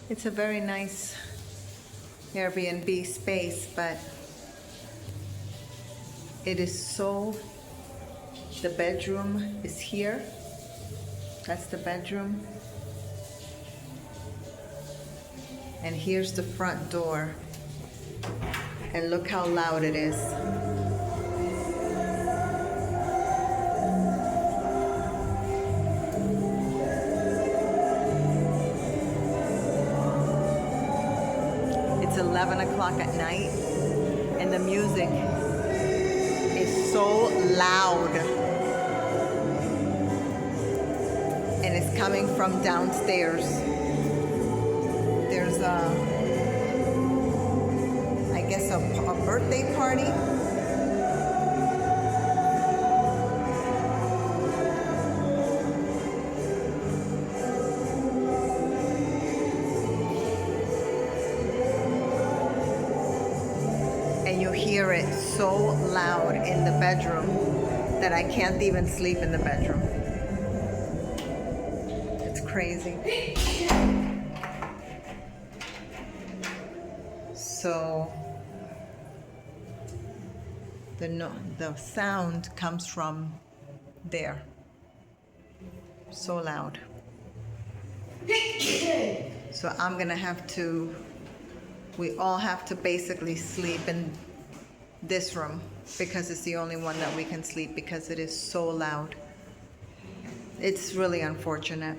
It's a very nice Airbnb space, but it is so, the bedroom is here. That's the bedroom. And here's the front door. And look how loud it is. It's 11 o'clock at night, and the music is so loud. And it's coming from downstairs. There's I guess a birthday party. And you hear it so loud in the bedroom that I can't even sleep in the bedroom. It's crazy. So the sound comes from there. So loud. So I'm gonna have to, we all have to basically sleep in this room because it's the only one that we can sleep because it is so loud. It's really unfortunate.